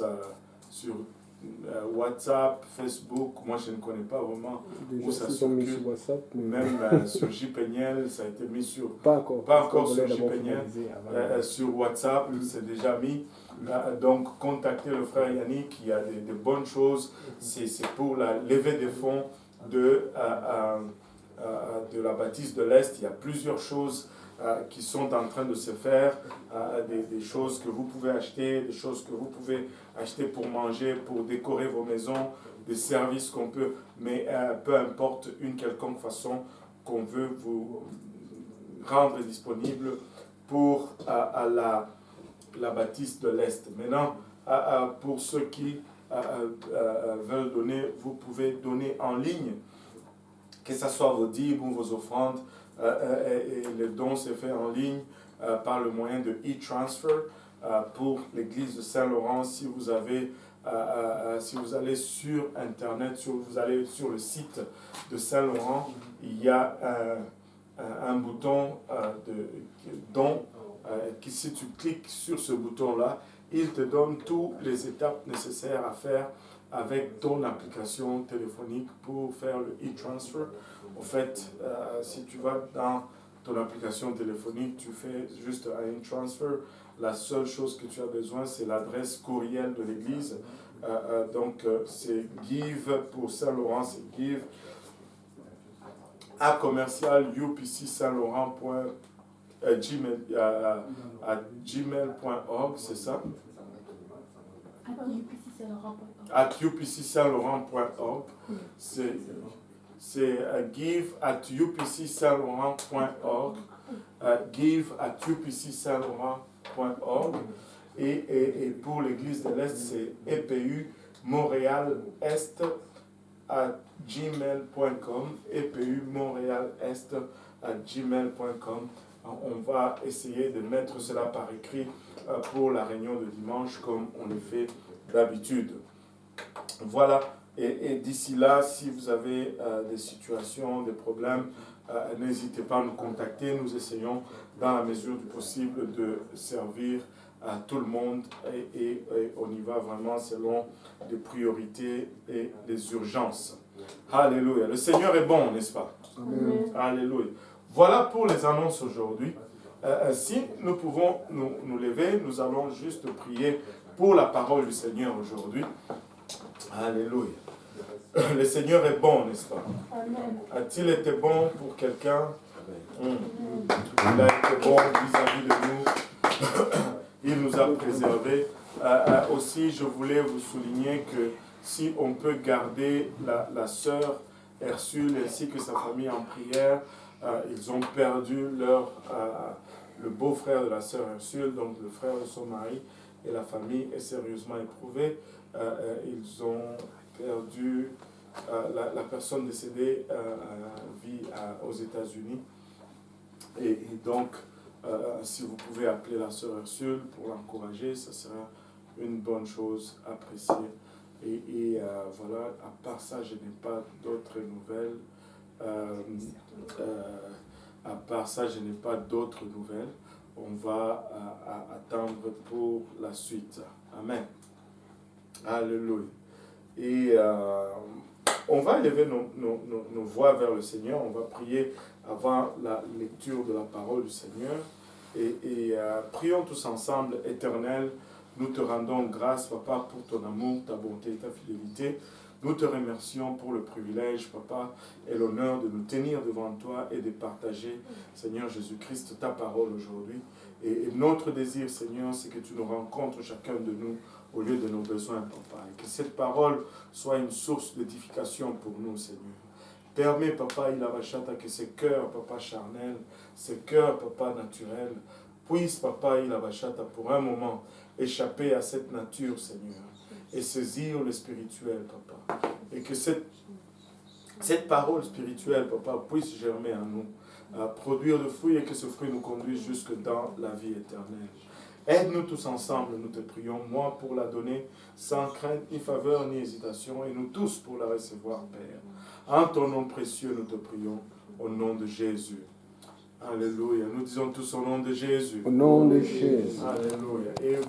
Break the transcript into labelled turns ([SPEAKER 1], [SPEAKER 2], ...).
[SPEAKER 1] pense sur WhatsApp, Facebook, moi je ne connais pas vraiment
[SPEAKER 2] Déjà,
[SPEAKER 1] où ça
[SPEAKER 2] ils ont mis
[SPEAKER 1] circule.
[SPEAKER 2] sur WhatsApp, mais
[SPEAKER 1] Même sur JPNL, ça a été mis sur...
[SPEAKER 2] pas encore.
[SPEAKER 1] Pas
[SPEAKER 2] Parce qu'on
[SPEAKER 1] encore
[SPEAKER 2] voulait
[SPEAKER 1] sur
[SPEAKER 2] d'abord
[SPEAKER 1] JPNL,
[SPEAKER 2] finaliser avant.
[SPEAKER 1] sur WhatsApp, c'est déjà mis. Donc, contactez le frère Yannick, il y a de bonnes choses. C'est pour la levée des fonds de la bâtisse de l'Est. Il y a plusieurs choses qui sont en train de se faire, des choses que vous pouvez acheter, des choses que vous pouvez acheter pour manger, pour décorer vos maisons, des services qu'on peut, mais peu importe, une quelconque façon qu'on veut vous rendre disponible pour la bâtisse de l'Est. Maintenant, pour ceux qui veulent donner, vous pouvez donner en ligne, que ce soit vos dîmes ou vos offrandes, et le don se fait en ligne par le moyen de e-transfer pour l'église de Saint-Laurent. Si vous avez, si vous allez sur Internet, vous allez sur le site de Saint-Laurent, il y a un bouton de don qui, si tu cliques sur ce bouton-là, il te donne toutes les étapes nécessaires à faire avec ton application téléphonique pour faire le e-transfer. En fait, si tu vas dans ton application téléphonique, tu fais juste un e-transfer. La seule chose que tu as besoin, c'est l'adresse courriel de l'église. Donc, c'est Give pour Saint-Laurent, c'est Give à commercial upcsaint-laurent.gmail.org, c'est ça? At upcsaint-laurent.org. C'est give at upcsaint-laurent.org. Give at upcsaint-laurent.org. Et pour l'église de l'Est, c'est EPU Montréal Est à gmail.com, EPU Montréal Est à gmail.com. On va essayer de mettre cela par écrit pour la réunion de dimanche comme on le fait d'habitude. Voilà, et d'ici là, si vous avez des situations, des problèmes, n'hésitez pas à nous contacter. Nous essayons dans la mesure du possible de servir à tout le monde et on y va vraiment selon les priorités et les urgences. Alléluia. Le Seigneur est bon, n'est-ce pas?
[SPEAKER 2] Amen.
[SPEAKER 1] Alléluia. Voilà pour les annonces aujourd'hui. Si nous pouvons nous lever, nous allons juste prier pour la parole du Seigneur aujourd'hui. Alléluia. Le Seigneur est bon, n'est-ce pas?
[SPEAKER 3] Amen.
[SPEAKER 1] A-t-il été bon pour quelqu'un? Il a été bon vis-à-vis de nous. Il nous a préservés. Aussi, je voulais vous souligner que si on peut garder la sœur Ursule ainsi que sa famille en prière, ils ont perdu le beau-frère de la sœur Ursule, donc le frère de son mari, et la famille est sérieusement éprouvée. Ils ont perdu, la personne décédée vit aux États-Unis. Et donc, si vous pouvez appeler la sœur Ursule pour l'encourager, ça sera une bonne chose appréciée. Et voilà, à part ça, je n'ai pas d'autres nouvelles. À part ça, je n'ai pas d'autres nouvelles. On va attendre pour la suite. Amen. Alléluia. Et on va élever nos voix vers le Seigneur. On va prier avant la lecture de la parole du Seigneur. Et prions tous ensemble. Éternel, nous te rendons grâce, Papa, pour ton amour, ta bonté et ta fidélité. Nous te remercions pour le privilège, Papa, et l'honneur de nous tenir devant toi et de partager, Seigneur Jésus-Christ, ta parole aujourd'hui. Et notre désir, Seigneur, c'est que tu nous rencontres chacun de nous au lieu de nos besoins, Papa. Et que cette parole soit une source d'édification pour nous, Seigneur. Permets, Papa, Ilabachata, que ces cœurs, Papa, charnels, ces cœurs, Papa, naturels, puissent, Papa, Ilabachata, pour un moment, échapper à cette nature, Seigneur, et saisir le spirituel, Papa. Et que cette parole spirituelle, Papa, puisse germer en nous, produire de fruits et que ce fruit nous conduise jusque dans la vie éternelle. Aide-nous tous ensemble, nous te prions, moi pour la donner sans crainte, ni faveur, ni hésitation, et nous tous pour la recevoir, Père. En ton nom précieux, nous te prions, au nom de Jésus. Alléluia. Nous disons tous au nom de Jésus.
[SPEAKER 2] Au nom de Jésus.
[SPEAKER 1] Alléluia. Et